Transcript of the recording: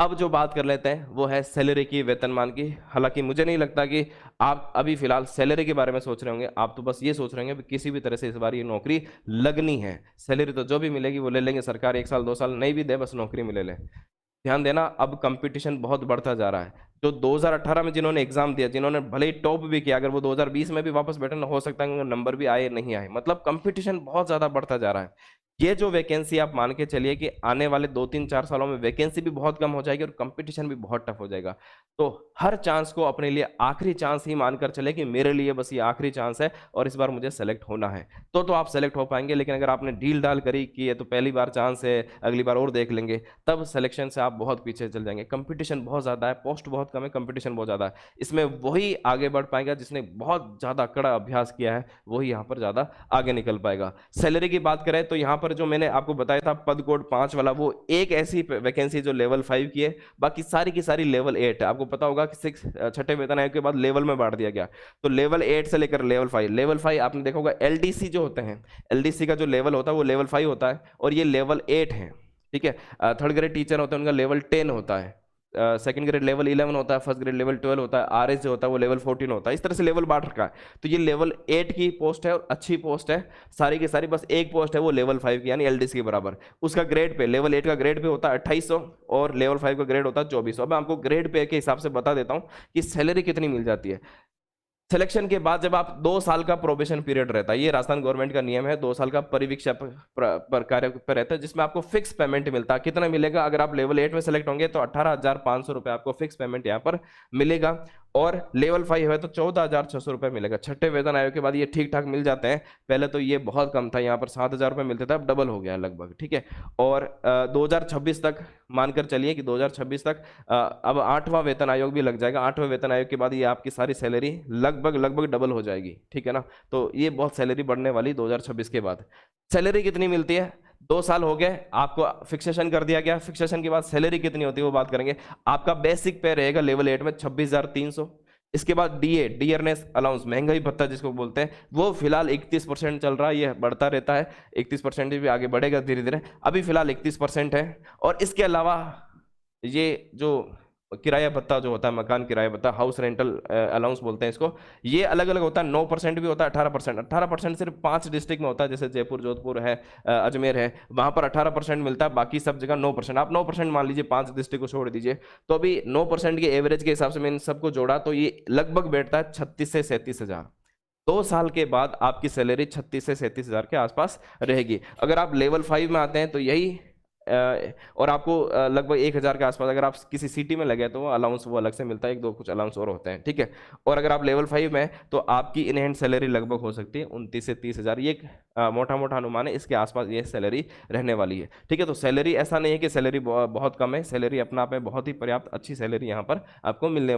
अब जो बात कर लेते हैं वो है सैलरी की, वेतनमान की। हालांकि मुझे नहीं लगता कि आप अभी फिलहाल सैलरी के बारे में सोच रहे होंगे, आप तो बस ये सोच रहे होंगे कि किसी भी तरह से इस बार ये नौकरी लगनी है। सैलरी तो जो भी मिलेगी वो ले लेंगे, सरकार 1 साल 2 साल नहीं भी दे, बस नौकरी मिले ले। ध्यान देना, अब कंपटीशन बहुत बढ़ता जा रहा है। जो 2018 में जिन्होंने एग्जाम दिया, जिन्होंने भले ही टॉप भी किया, अगर वो 2020 में भी वापस बैठे ना, हो सकता है उनके नंबर भी आए नहीं आए। मतलब कंपटीशन बहुत ज्यादा बढ़ता जा रहा है। ये जो वैकेंसी, आप मान के चलिए कि आने वाले 2 3 4 सालों में वैकेंसी भी बहुत कम हो जाएगी और कंपटीशन भी बहुत टफ हो जाएगा। तो हर चांस को अपने लिए आखिरी चांस ही मानकर चले कि मेरे लिए बस ये आखिरी चांस है और इस बार मुझे सेलेक्ट होना है, तो आप सेलेक्ट हो पाएंगे। लेकिन अगर आपने डील डाल करी कि ये तो पहली बार चांस है, अगली बार और देख लेंगे, तब सिलेक्शन से आप बहुत पीछे चल जाएंगे। कंपटीशन बहुत ज़्यादा है, पोस्ट बहुत कम है, कंपटीशन बहुत ज़्यादा है। इसमें वही आगे बढ़ पाएगा जिसने बहुत ज़्यादा कड़ा अभ्यास किया है, वही यहाँ पर ज़्यादा आगे निकल पाएगा। सैलरी की बात करें तो यहाँ पर जो मैंने आपको बताया था पद कोड 5 वाला, वो एक ऐसी वैकेंसी जो लेवल 5 की है, बाकी सारी की सारी लेवल 8 है। आपको पता होगा कि 6 छठे वेतन आयोग के बाद लेवल में बांट दिया गया, तो लेवल 8 से लेकर लेवल 5 आपने देखा होगा। एलडीसी जो होते हैं, एलडीसी का जो लेवल होता है वो लेवल 5 होता है और ये लेवल 8 है। ठीक है, थर्ड ग्रेड टीचर होते हैं उनका लेवल 10 होता है, सेकंड ग्रेड लेवल 11 होता है, फर्स्ट ग्रेड लेवल 12 होता है, आरएस जो होता है वो लेवल 14 होता है। इस तरह से लेवल बांट रखा है। तो ये लेवल 8 की पोस्ट है और अच्छी पोस्ट है सारी की सारी। बस एक पोस्ट है वो लेवल 5 की, यानी एलडीसी के बराबर। उसका ग्रेड पे, लेवल 8 का ग्रेड पे होता है 2800 और लेवल 5 का ग्रेड होता है 2400। अब मैं आपको ग्रेड पे के हिसाब से बता देता हूँ कि सैलरी कितनी मिल जाती है। सिलेक्शन के बाद जब आप 2 साल का प्रोबेशन पीरियड रहता है, ये राजस्थान गवर्नमेंट का नियम है, 2 साल का परिवीक्षा पर कार्य पर रहता है, जिसमें आपको फिक्स पेमेंट मिलता है। कितना मिलेगा? अगर आप लेवल 8 में सेलेक्ट होंगे तो 18,500 रुपए आपको फिक्स पेमेंट यहाँ पर मिलेगा, और लेवल 5 है तो 14,600 रुपए मिलेगा। छठे वेतन आयोग के बाद ये ठीक ठाक मिल जाते हैं। पहले तो ये बहुत कम था, यहाँ पर 7,000 रुपए मिलते थे, अब डबल हो गया है लगभग। ठीक है, और 2026 तक मानकर चलिए कि 2026 तक अब 8वां वेतन आयोग भी लग जाएगा। 8वें वेतन आयोग के बाद ये आपकी सारी सैलरी लगभग लगभग डबल हो जाएगी। ठीक है ना, तो ये बहुत सैलरी बढ़ने वाली 2026 के बाद। सैलरी कितनी मिलती है? 2 साल हो गए, आपको फिक्सेशन कर दिया गया। फिक्सेशन के बाद सैलरी कितनी होती है वो बात करेंगे। आपका बेसिक पे रहेगा लेवल 8 में 26,300। इसके बाद डीए, डियरनेस अलाउंस, महंगाई भत्ता जिसको बोलते हैं, वो फिलहाल 31% चल रहा है, ये बढ़ता रहता है। 31% भी आगे बढ़ेगा धीरे धीरे, अभी फिलहाल 31% है। और इसके अलावा ये जो किराया भत्ता जो होता है, मकान किराया भत्ता, हाउस रेंटल अलाउंस बोलते हैं इसको, ये अलग अलग होता है। 9% भी होता है, 18%। 18% सिर्फ 5 डिस्ट्रिक्ट में होता है, जैसे जयपुर, जोधपुर है, अजमेर है, वहां पर 18% मिलता है, बाकी सब जगह 9%। आप 9% मान लीजिए, 5 डिस्ट्रिक्ट को छोड़ दीजिए। तो अभी 9% के एवरेज के हिसाब से मैंने सबको जोड़ा तो ये लगभग बैठता है 36 से 37,000। 2 साल के बाद आपकी सैलरी 36 से 37,000 के आसपास रहेगी। अगर आप लेवल 5 में आते हैं तो यही और आपको लगभग 1,000 के आसपास, अगर आप किसी सिटी में लगे तो वो अलाउंस वो अलग से मिलता है, 1 2 कुछ अलाउंस और होते हैं। ठीक है, और अगर आप लेवल 5 में तो आपकी इन हैंड सैलरी लगभग हो सकती है 29 से 30,000। ये एक मोटा मोटा अनुमान है, इसके आसपास ये सैलरी रहने वाली है। ठीक है, तो सैलरी ऐसा नहीं है कि सैलरी बहुत कम है, सैलरी अपना आप में बहुत ही पर्याप्त अच्छी सैलरी यहाँ पर आपको मिलने